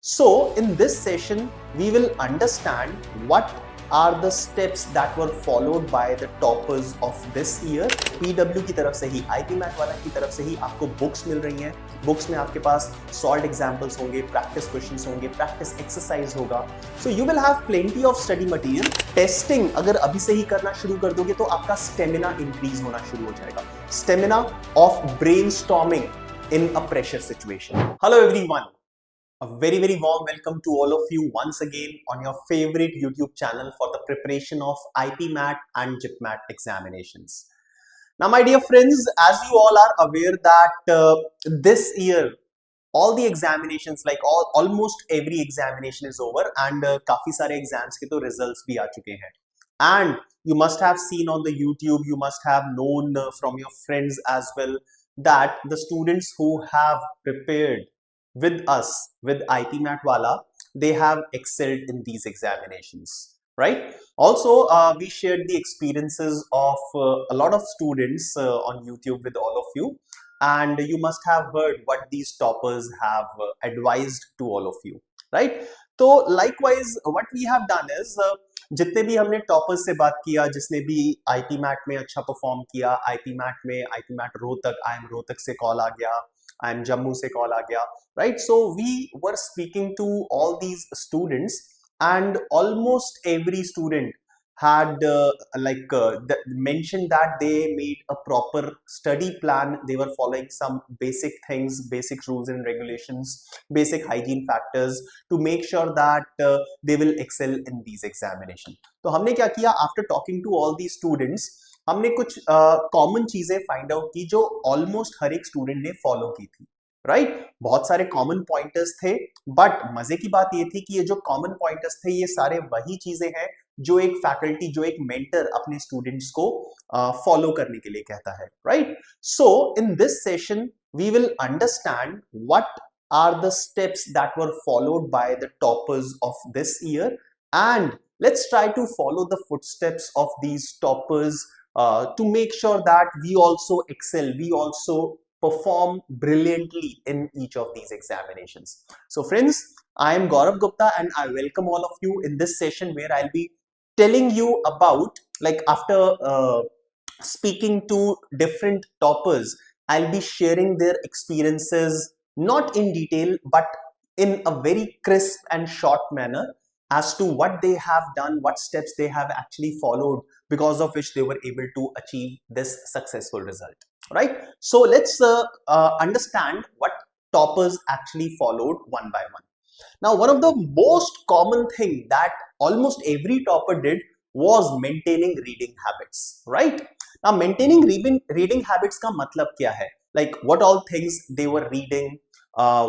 So, in this session, we will understand what are the steps that were followed by the toppers of this year. PW की तरफ से ही, IPMAT वाला की तरफ से ही आपको बुक्स मिल रही हैं. बुक्स में आपके पास सॉल्व एग्जाम्पल्स होंगे, प्रैक्टिस क्वेश्चंस होंगे, प्रैक्टिस एक्सरसाइज होगा. सो you will have plenty of study material. Testing अगर अभी से ही करना शुरू कर दोगे तो आपका स्टेमिना इंक्रीज होना शुरू हो जाएगा. Stamina of brainstorming in a pressure situation. Hello everyone. A very warm welcome to all of you once again on your favorite YouTube channel for the preparation of IPMAT and JIPMAT examinations. Now my dear friends, as you all are aware that this year all the examinations, like almost every examination is over and काफी सारे exams के तो results भी आ चुके हैं. And you must have seen on the YouTube, you must have known from your friends as well that the students who have prepared with us, with IPMAT wala, they have excelled in these examinations, right? Also, we shared the experiences of a lot of students on YouTube with all of you, and you must have heard what these toppers have advised to all of you, right? So likewise, what we have done is जितने भी हमने toppers से बात किया, जिसने भी IPMAT में अच्छा परफॉर्म किया, IPMAT में IPMAT रोहतक, IIM रोहतक से कॉल आ गया, IIM जम्मू से कॉल आ गया, right? So we were speaking to all these students and almost every student had mentioned that they made a proper study plan. They were following some basic things, basic rules and regulations, basic hygiene factors to make sure that they will excel in these examinations. तो हमने क्या किया, after talking to all these students, हमने कुछ common चीजें find out की जो almost हर एक स्टूडेंट ने फॉलो की थी, राइट? बहुत सारे कॉमन पॉइंटर्स थे, बट मजे की बात ये थी कि ये जो कॉमन पॉइंटर्स थे ये सारे वही चीजें हैं जो एक फैकल्टी, जो एक मेंटर अपने स्टूडेंट्स को फॉलो करने के लिए कहता है, right? So in this session we will understand what are the steps that were followed by the toppers of this year and let's try to follow the footsteps of these toppers to make sure that we also excel, we also perform brilliantly in each of these examinations. So friends, I am Gaurav Gupta and I welcome all of you in this session where I'll be telling you about, like after speaking to different toppers, I'll be sharing their experiences not in detail but in a very crisp and short manner as to what they have done, what steps they have actually followed, because of which they were able to achieve this successful result, right? So let's understand what toppers actually followed one by one. Now, one of the most common thing that almost every topper did was maintaining reading habits, right? Now, maintaining reading habits का मतलब क्या है? Like what all things they were reading.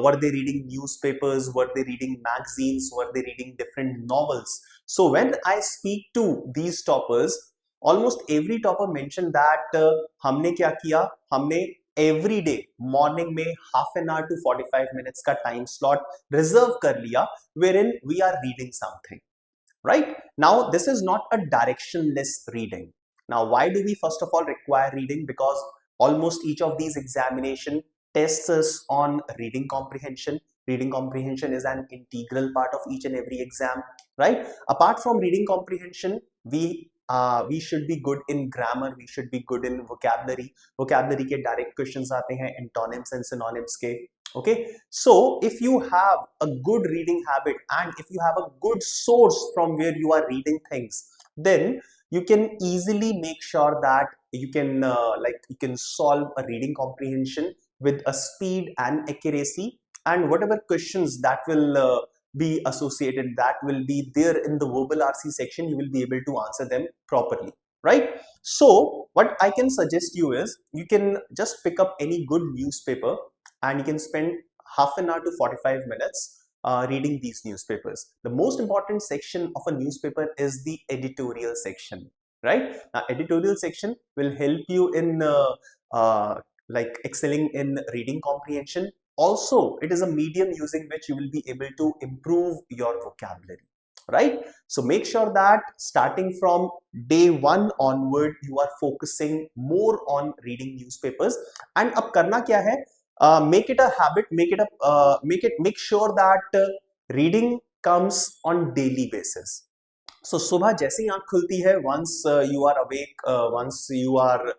Were they reading newspapers? Were they reading magazines? Were they reading different novels? So when I speak to these toppers, almost every topper mentioned that हमने क्या किया, हमने every day morning में half an hour to 45 minutes का time slot reserve कर लिया wherein we are reading something, right? Now this is not a directionless reading. Now why do we first of all require reading? Because almost each of these examination tests us on reading comprehension. Reading comprehension is an integral part of each and every exam, right? Apart from reading comprehension, we should be good in grammar, we should be good in vocabulary. Vocabulary के direct questions आते हैं, antonyms and synonyms के. Okay, so if you have a good reading habit and if you have a good source from where you are reading things, then you can easily make sure that you can solve a reading comprehension with a speed and accuracy, and whatever questions that will be associated, that will be there in the verbal RC section, you will be able to answer them properly, right? So what I can suggest you is you can just pick up any good newspaper and you can spend half an hour to 45 minutes reading these newspapers. The most important section of a newspaper is the editorial section, right? Now editorial section will help you in like excelling in reading comprehension. Also, it is a medium using which you will be able to improve your vocabulary, right? So make sure that starting from day one onward, you are focusing more on reading newspapers. And अब करना क्या है? Make it a habit, make sure that reading comes on daily basis. So सुबह जैसे ही आंख खुलती है, once you are awake, once you are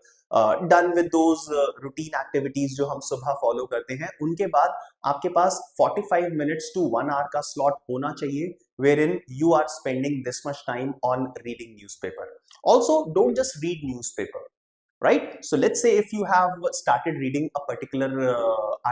done with those routine activities जो हम सुबह फॉलो करते हैं, उनके बाद आपके पास 45 मिनट्स टू 1 आवर का स्लॉट होना चाहिए wherein you are spending this much time on reading newspaper. Also, don't just read newspaper, right? So let's say if you have started reading a particular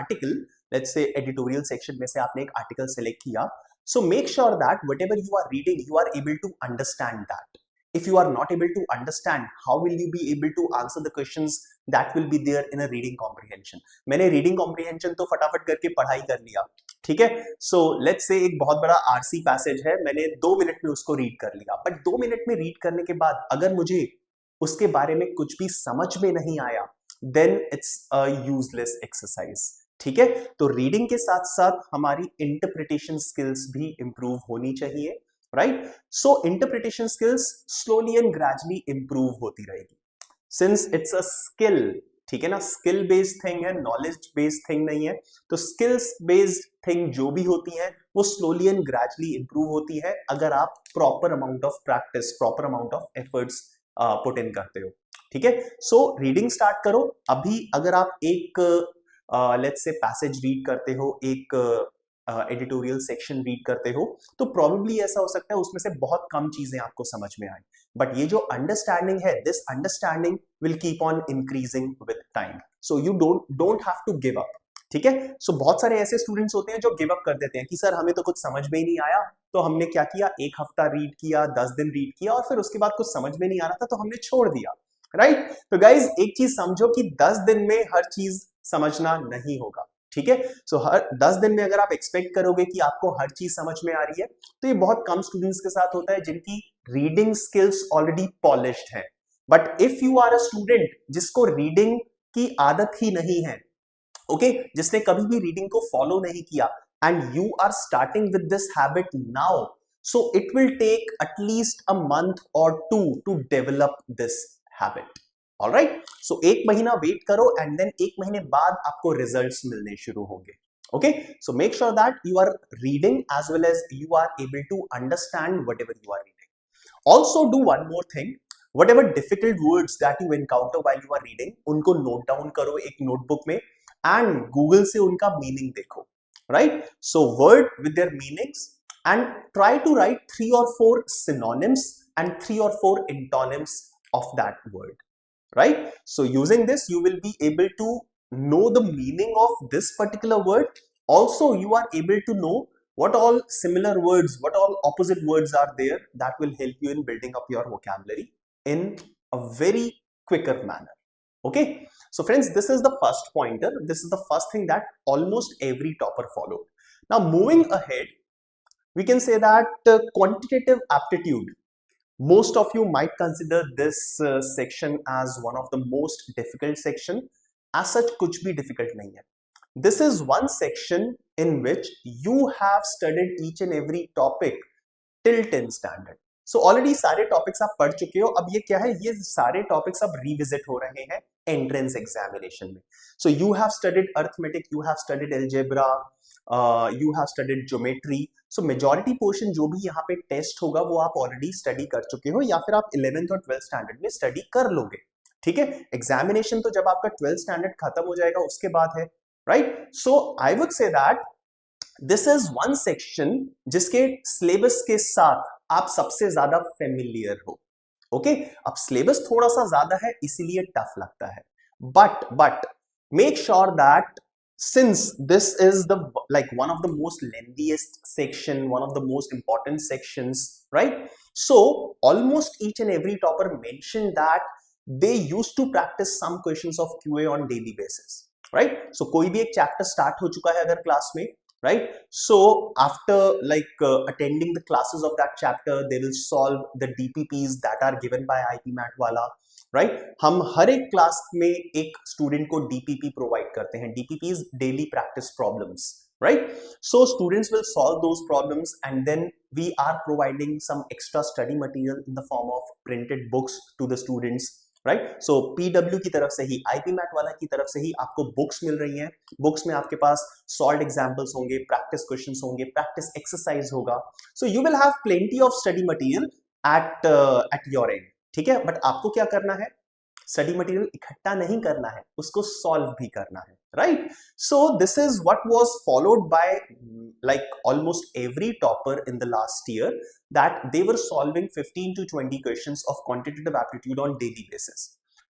article, let's say editorial section में से आपने एक article select किया, so make sure that whatever you are reading, you are able to understand that. If you are not able to understand, how will you be able to answer the questions that will be there in a reading comprehension? मैंने reading comprehension तो फटाफट करके पढ़ाई कर लिया, ठीक है. So let's say एक बहुत बड़ा आरसी पैसेज है, मैंने 2 मिनट में उसको रीड कर लिया, बट 2 मिनट में रीड करने के बाद अगर मुझे उसके बारे में कुछ भी समझ में नहीं आया, then it's a useless exercise. ठीक है, तो रीडिंग के साथ साथ हमारी इंटरप्रिटेशन स्किल्स भी इंप्रूव होनी चाहिए, right? So interpretation skills slowly and gradually improve होती रहेगी, सिंस इट्स अ स्किल. ठीक है ना, स्किल बेस्ड थिंग है, नॉलेज बेस्ड थिंग नहीं है. तो स्किल्स बेस्ड थिंग जो भी होती है वो स्लोली एंड ग्रेजुअली इंप्रूव होती है अगर आप proper amount of practice, proper amount of efforts put in करते हो. ठीक है, सो रीडिंग स्टार्ट करो. अभी अगर आप एक लेट्स से पैसेज रीड करते हो, एक एडिटोरियल सेक्शन रीड करते हो, तो प्रोबेबली ऐसा हो सकता है उसमें से बहुत कम चीजें आपको समझ में आए, बट ये जो अंडरस्टैंडिंग है, this understanding will keep on increasing with time. So you don't have to give up. ठीक है, सो बहुत सारे ऐसे स्टूडेंट्स होते हैं जो गिव अप कर देते हैं कि सर हमें तो कुछ समझ में ही नहीं आया, तो हमने क्या किया, एक हफ्ता रीड किया, 10 दिन रीड किया और फिर उसके बाद कुछ समझ में नहीं आ रहा था तो हमने छोड़ दिया, राइट? तो गाइज एक चीज समझो कि 10 दिन में हर चीज समझना नहीं होगा. ठीक है, सो हर 10 दिन में अगर आप एक्सपेक्ट करोगे कि आपको हर चीज समझ में आ रही है, तो ये बहुत कम स्टूडेंट्स के साथ होता है जिनकी रीडिंग स्किल्स ऑलरेडी पॉलिश्ड है. But if you are a student जिसको रीडिंग की आदत ही नहीं है, ओके, जिसने कभी भी रीडिंग को फॉलो नहीं किया, and you are starting with this habit now, so it will take at least a month और 2 to develop this habit. Alright, so 1 महीना वेट करो एंड देन 1 महीने बाद आपको रिजल्ट्स मिलने शुरू होंगे. Okay, so make sure that you are reading as well as you are able to understand whatever you are reading. Also do one more thing, whatever difficult words that you encounter while you are reading, उनको note down करो एक notebook में and Google से उनका meaning देखो, right? So word with their meanings and try to write 3 or 4 synonyms and 3 or 4 antonyms of that word, right? So using this you will be able to know the meaning of this particular word. Also you are able to know what all similar words, what all opposite words are there that will help you in building up your vocabulary in a very quicker manner. Okay, so friends, this is the first pointer, this is the first thing that almost every topper followed. Now moving ahead, we can say that quantitative aptitude, most of you might consider this section as one of the most difficult section. As such कुछ भी difficult नहीं है. This is one section in which you have studied each and every topic till 10th standard. So already सारे topics आप पढ़ चुके हो. अब ये क्या है, ये सारे topics अब revisit हो रहे हैं entrance examination में. So you have studied arithmetic, you have studied algebra, you have studied geometry. So majority portion जो भी यहाँ पे टेस्ट होगा वो आप ऑलरेडी स्टडी कर चुके हो या फिर आप 11th और 12th स्टैंडर्ड में स्टडी कर लोगे. ठीक है, एग्जामिनेशन तो जब आपका 12th स्टैंडर्ड खत्म हो जाएगा उसके बाद है, राइट? सो आई वुड से that this is one section जिसके सिलेबस के साथ आप सबसे ज्यादा फेमिलियर हो. ओके, अब सिलेबस थोड़ा सा ज्यादा है इसीलिए टफ लगता है, but make sure that since this is the like one of the most lengthiest section, one of the most important sections, right? So almost each and every topper mentioned that they used to practice some questions of QA on daily basis, right? So कोई भी एक chapter start हो चुका है अगर class में, right? So after like attending the classes of that chapter, they will solve the DPPs that are given by IPMAT वाला, right? हम हर एक क्लास में एक स्टूडेंट को डीपीपी प्रोवाइड करते हैं. DPP is daily practice problems, right? So students will solve those problems and then we are providing some extra study material in the form of printed books to the students, right. So PW की तरफ से ही, IPMAT वाला की तरफ से ही आपको books मिल रही हैं। बुक्स में आपके पास सॉल्व एग्जांपल्स होंगे, प्रैक्टिस क्वेश्चंस होंगे, प्रैक्टिस एक्सरसाइज होगा। सो you will have plenty of study material at your and, ठीक है। बट आपको क्या करना है, स्टडी मटेरियल इकट्ठा नहीं करना है, उसको सॉल्व भी करना है, right. So this is what was followed by like almost every topper in the last year, that they were solving 15 to 20 questions of quantitative aptitude on daily basis.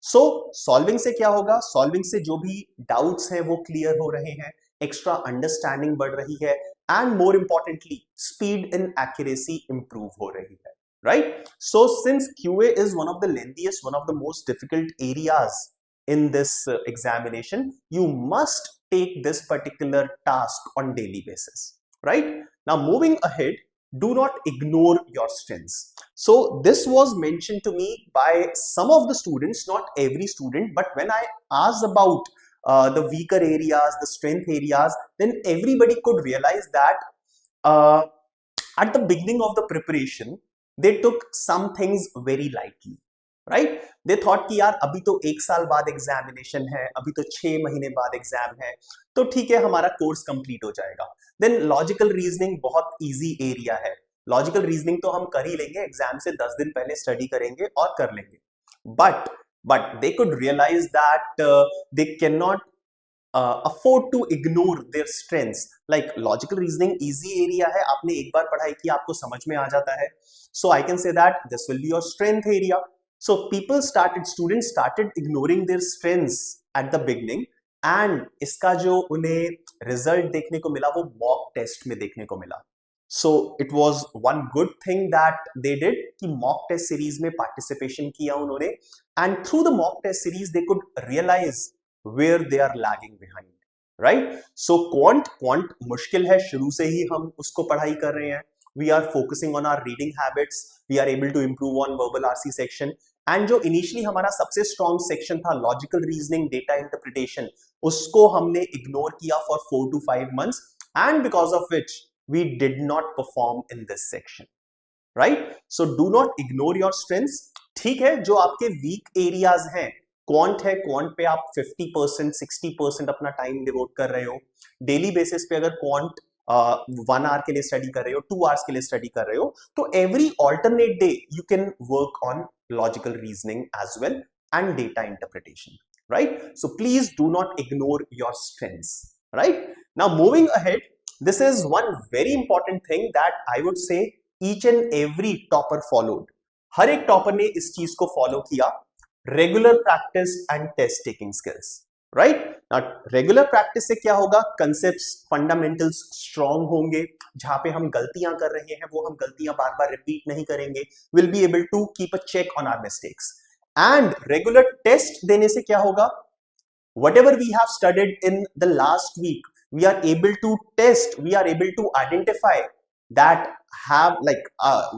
So solving से क्या होगा, solving से जो भी doubts हैं वो clear हो रहे हैं, extra understanding बढ़ रही है, and more importantly speed and accuracy improve हो रही है, right? So since QA is one of the lengthiest, one of the most difficult areas in this examination, you must take this particular task on daily basis, right? Now moving ahead, do not ignore your strengths. So this was mentioned to me by some of the students, not every student, but when I asked about the weaker areas, the strength areas, then everybody could realize that uh, at the beginning of the preparation they took some things very lightly, right? They thought कि यार अभी तो एक साल बाद examination है, अभी तो 6 महीने बाद एग्जाम है, तो ठीक है हमारा कोर्स कंप्लीट हो जाएगा। देन लॉजिकल रीजनिंग बहुत इजी एरिया है, लॉजिकल रीजनिंग तो हम कर ही लेंगे, एग्जाम से 10 दिन पहले स्टडी करेंगे और कर लेंगे। But they could realize that they can not afford to ignore their strengths. Like logical reasoning easy area है, आपने एक बार पढ़ाई की आपको समझ में आ जाता है, so I can say that this will be your strength area. So students started ignoring their strengths at the beginning, and इसका जो उन्हें रिजल्ट देखने को मिला वो मॉक टेस्ट में देखने को मिला। So it was one good thing that they did कि मॉक टेस्ट सीरीज में पार्टिसिपेशन किया उन्होंने, and through the mock test series they could realize where they are lagging behind, right? So quant मुश्किल है, शुरू से ही हम उसको पढ़ाई कर रहे हैं। We are focusing on our reading habits, we are able to improve on verbal RC section, and जो initially हमारा सबसे strong section था logical reasoning, data interpretation, उसको हमने ignore किया for 4 to 5 months, and because of which we did not perform in this section, right? So do not ignore your strengths. ठीक है, जो आपके वीक एरियाज हैं, क्वांट है, क्वांट पे आप 50% 60% अपना टाइम डिवोट कर रहे हो। डेली बेसिस पे अगर क्वांट 1 आवर के लिए स्टडी कर रहे हो, 2 आवर्स के लिए स्टडी कर रहे हो, तो every alternate day you can work on logical reasoning as well and data interpretation, right? So please do not ignore your strengths, right? Now moving ahead, this is one very important thing that I would say each and every topper followed. हर एक topper ने इस चीज को follow किया, regular practice and test taking skills, right? Regular practice से क्या होगा, कंसेप्ट्स फंडामेंटल्स स्ट्रांग होंगे, जहां पे हम गलतियां कर रहे हैं वो हम गलतियां बार बार रिपीट नहीं करेंगे, will be able to keep a check on our mistakes. And regular test देने से क्या होगा, whatever we have studied in the last week, we are able to test, we are able to identify that have like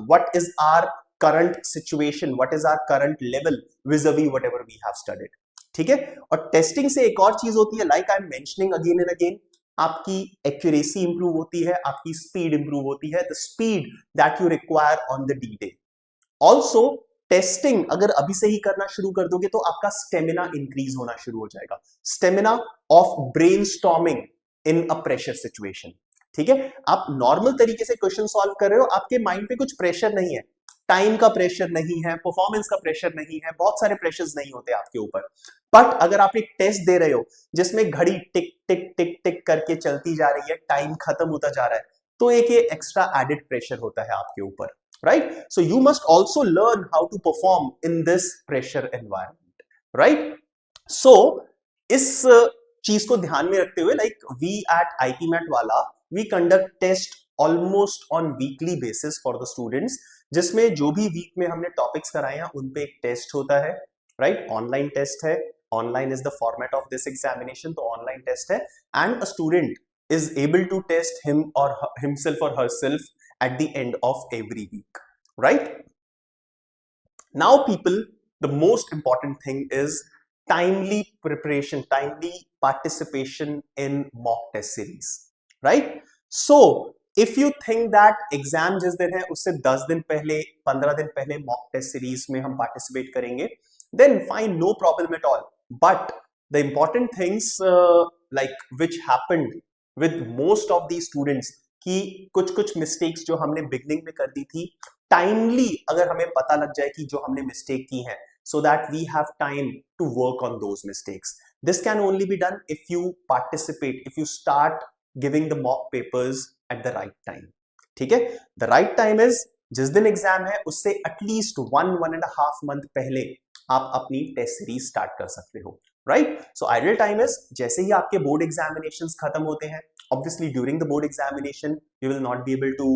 what is our current situation, what is our current level vis-a-vis whatever we have studied, ठीक है? और testing से एक और चीज होती है, like I am mentioning again and again, आपकी एक्यूरेसी इंप्रूव होती है, आपकी स्पीड इंप्रूव होती है, the speed that you require on the D day. Also testing अगर अभी से ही करना शुरू कर दोगे तो आपका स्टेमिना इंक्रीज होना शुरू हो जाएगा, stamina of brainstorming in a pressure situation, ठीक है? आप नॉर्मल तरीके से क्वेश्चन सॉल्व कर रहे हो, आपके माइंड पे कुछ प्रेशर नहीं है, टाइम का प्रेशर नहीं है, परफॉर्मेंस का प्रेशर नहीं है, बहुत सारे प्रेशर्स नहीं होते आपके ऊपर। बट अगर आप एक टेस्ट दे रहे हो जिसमें घड़ी टिक टिक टिक टिक करके चलती जा रही है, टाइम खत्म होता जा रहा है, तो एक ये एक्स्ट्रा एडेड प्रेशर होता है आपके ऊपर, right? So you must also learn how to perform in this pressure environment, right? So इस चीज को ध्यान में रखते हुए, like we at IPMAT वाला, we conduct test almost on weekly basis for the students, जिसमें जो भी वीक में हमने टॉपिक्स कराए हैं उन पे एक टेस्ट होता है, राइट? ऑनलाइन टेस्ट है, online is the format of this examination, तो ऑनलाइन टेस्ट है, and a student is able to test himself or herself at the end of every week, right? Now people, the most important thing is timely preparation, timely participation in mock test series, right? So if you think that exam जिस दिन है उससे 10 दिन पहले 15 दिन पहले mock test series में हम participate करेंगे, then fine, no problem at all. But the important things like which happened with most of these students कि कुछ कुछ मिस्टेक्स जो हमने बिगनिंग में कर दी थी, टाइमली अगर हमें पता लग जाए कि जो हमने मिस्टेक की है, so that we have time to work on those mistakes. This can only be done if you participate, if you start giving the mock papers at the right time. ठीक है, the right time is जिस दिन exam है उससे at least 1.5 month पहले आप अपनी test series start कर सकते हो, right? So ideal time is जैसे ही आपके बोर्ड एग्जामिनेशंस खत्म होते हैं, obviously during the board examination you will not be able to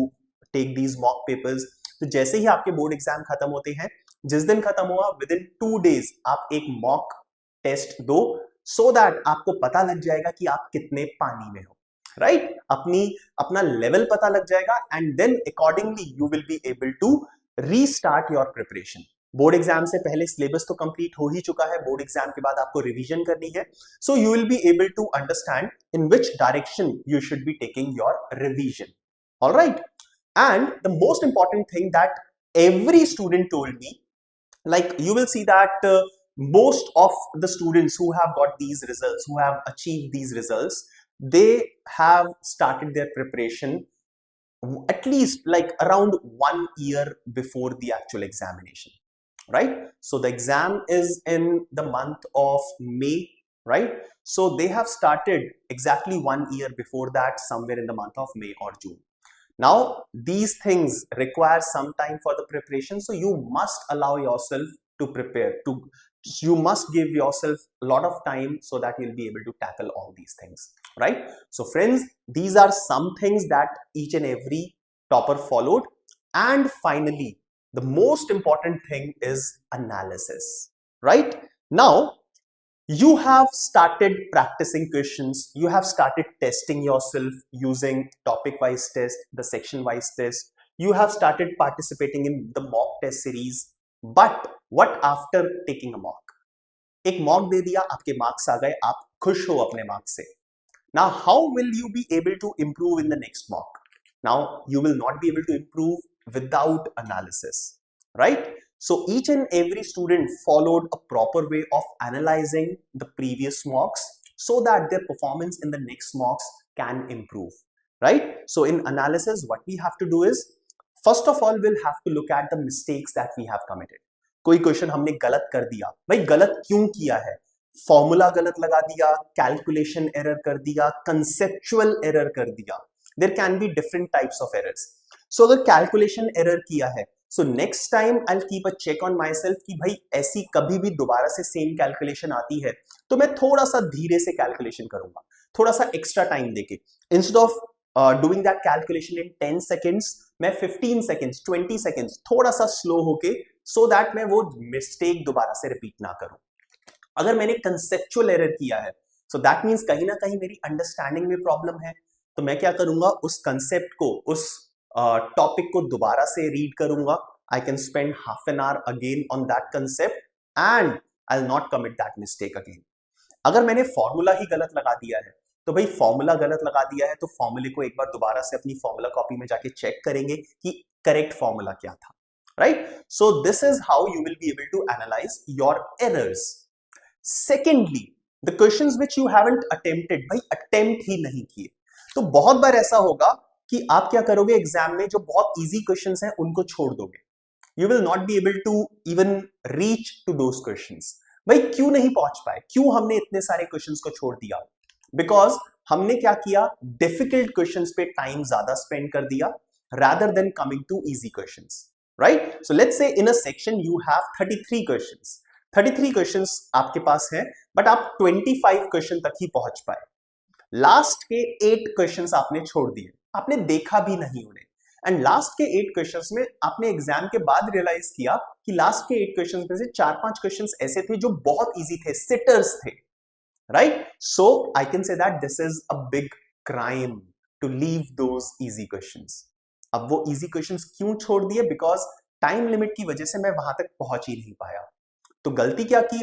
take these mock papers, तो जैसे ही आपके बोर्ड एग्जाम खत्म होते हैं, जिस दिन खत्म हुआ विद इन 2 डेज आप एक मॉक टेस्ट दो, सो दैट आपको पता लग जाएगा कि आप कितने पानी में हो, राइट? अपना लेवल पता लग जाएगा, and then accordingly you will be able to restart your preparation. Board exam से पहले सिलेबस तो कंप्लीट हो ही चुका है, बोर्ड एग्जाम के बाद आपको रिवीजन करनी है, so you will be able to understand in which direction you should be taking your revision. Alright, and the most important thing that every student told me, like you will see that most of the students who have got these results, who have achieved these results, they have started their preparation at least like around 1 year before the actual examination, right? So the exam is in the month of May, right? So they have started exactly 1 year before that, somewhere in the month of May or June. Now these things require some time for the preparation, so you must allow yourself to prepare, you must give yourself a lot of time so that you'll be able to tackle all these things, right? So friends, these are some things that each and every topper followed. And finally, the most important thing is analysis, right? Now you have started practicing questions, you have started testing yourself using topic wise test, the section wise test, you have started participating in the mock test series. But what after taking a mock? एक mock दे दिया, आपके marks आ गए, आप खुश हो अपने marks से. Now how will you be able to improve in the next mock? Now you will not be able to improve without analysis, right? So each and every student followed a proper way of analyzing the previous mocks so that their performance in the next mocks can improve, right? So in analysis, what we have to do is, first of all, we'll have to look at the mistakes that we have committed. कोई question हमने गलत कर दिया, भाई गलत क्यों किया है? फॉर्मूला गलत लगा दिया, कैलकुलेशन एरर कर दिया, कंसेप्चुअल एरर कर दिया. There can be different types of errors. So अगर कैलकुलेशन एरर किया है, so next time I will keep a check on myself कि भाई ऐसी कभी भी दोबारा से सेम कैलकुलेशन आती है तो मैं थोड़ा सा धीरे से कैलकुलेशन करूंगा, थोड़ा सा एक्स्ट्रा टाइम देके. Instead of doing that calculation in 10 seconds, मैं 15 सेकेंड्स, 20 सेकेंड्स थोड़ा सा स्लो होके, सो दैट मैं वो मिस्टेक दोबारा से रिपीट ना करूं. अगर मैंने कंसेप्चुअल एरर किया है, सो दैट मीन्स कहीं ना कहीं मेरी अंडरस्टैंडिंग में प्रॉब्लम है, तो मैं क्या करूंगा, उस कंसेप्ट को, उस टॉपिक को दोबारा से रीड करूंगा. I can spend half an hour again on that concept and I will not commit that mistake again. अगर मैंने फॉर्मूला ही गलत लगा दिया है, तो भाई फॉर्मूला गलत लगा दिया है तो फॉर्मूले को एक बार दोबारा से अपनी फॉर्मूला कॉपी में जाके चेक करेंगे कि करेक्ट फॉर्मूला क्या था, right? So this is how you will be able to analyze your errors. Secondly, the questions which you haven't attempted, भाई अटेम्प्ट ही नहीं किए, तो बहुत बार ऐसा होगा कि आप क्या करोगे, एग्जाम में जो बहुत इजी क्वेश्चंस हैं उनको छोड़ दोगे. You will not be able to even reach to those questions. भाई क्यों नहीं पहुंच पाए, क्यों हमने इतने सारे क्वेश्चंस को छोड़ दिया? बिकॉज हमने क्या किया, डिफिकल्ट क्वेश्चंस पे टाइम ज्यादा स्पेंड कर दिया rather than coming to easy questions, right? So let's say in a section you have 33 questions. 33 questions आपके पास हैं, but आप 25 क्वेश्चन तक ही पहुंच पाए. लास्ट के 8 क्वेश्चंस आपने छोड़ दिए, आपने देखा भी नहीं उन्हें, एंड लास्ट के 8 क्वेश्चंस में आपने एग्जाम के बाद रियलाइज किया कि लास्ट के 8 क्वेश्चंस में से 4-5 क्वेश्चंस ऐसे थे जो बहुत इजी थे, सिटर्स थे, right? So I can say that this is a big crime to leave those easy questions. अब वो इजी क्वेश्चंस क्यों छोड़ दिए? बिकॉज टाइम लिमिट की वजह से मैं वहां तक पहुंच ही नहीं पाया. तो गलती क्या की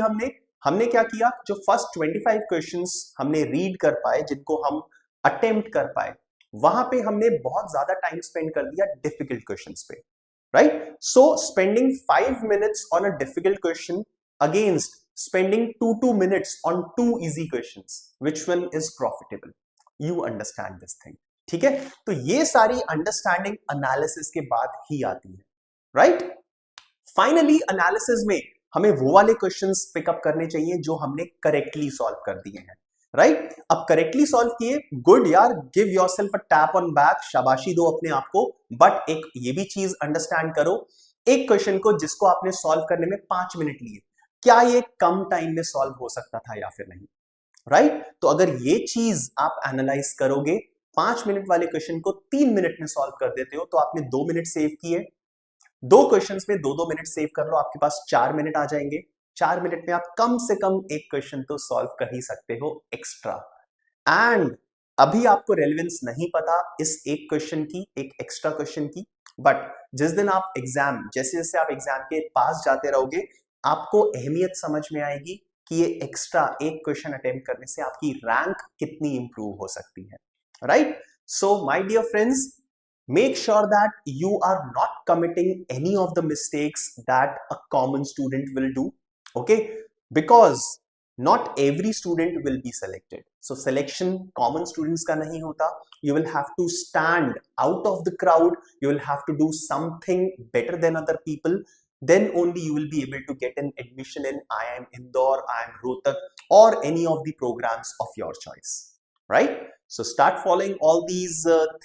हमने क्या किया, जो फर्स्ट 25 क्वेश्चंस हमने रीड कर पाए, जिनको हम अटेम्प्ट कर पाए, वहां पे हमने बहुत ज्यादा टाइम स्पेंड कर दिया डिफिकल्ट क्वेश्चंस पे, right? So spending 5 minutes on a difficult question against spending 2 minutes on 2 easy questions, which one is profitable? You understand this thing. ठीक है, तो ये सारी अंडरस्टैंडिंग एनालिसिस के बाद ही आती है, राइट? फाइनली एनालिसिस में हमें वो वाले क्वेश्चंस पिकअप करने चाहिए जो हमने करेक्टली सॉल्व कर दिए हैं, राइट? अब करेक्टली सॉल्व किए, गुड यार, give yourself a tap on back, शाबाशी दो अपने आप को। बट एक ये भी चीज अंडरस्टैंड करो, एक क्वेश्चन को जिसको आपने सॉल्व करने में 5 मिनट लिए, क्या ये कम टाइम में सॉल्व हो सकता था या फिर नहीं, राइट? तो अगर ये चीज आप एनालाइज करोगे, 5 मिनट वाले क्वेश्चन को 3 मिनट में सॉल्व कर देते हो, तो आपने 2 मिनट सेव किए। 2 क्वेश्चंस में 2-2 मिनट सेव कर लो, आपके पास 4 मिनट आ जाएंगे। 4 मिनट में आप कम से कम एक क्वेश्चन तो सॉल्व कर ही सकते हो एक्स्ट्रा। एंड अभी आपको रेलेवेंस नहीं पता इस एक क्वेश्चन की, एक एक्स्ट्रा क्वेश्चन की, बट जिस दिन आप एग्जाम, जैसे जैसे आप एग्जाम के पास जाते रहोगे, आपको अहमियत समझ में आएगी कि ये एक्स्ट्रा एक क्वेश्चन अटेम्प्ट करने से आपकी रैंक कितनी इंप्रूव हो सकती है, right? So my dear friends, make sure that you are not committing any of the mistakes that a common student will do, okay? Because not every student will be selected, so selection common students ka nahi hota. You will have to stand out of the crowd, you will have to do something better than other people, then only you will be able to get an admission in IIM Indore, IIM Rohtak, or any of the programs of your choice, right? So start following all these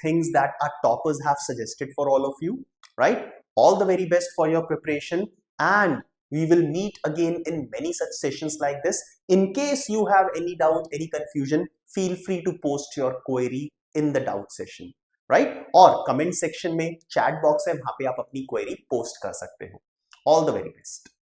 things that our toppers have suggested for all of you, right? All the very best for your preparation, and we will meet again in many such sessions like this. In case you have any doubt, any confusion, feel free to post your query in the doubt session, right? और comment section में chat box है, वहां पे आप अपनी query post कर सकते हो. All the very best.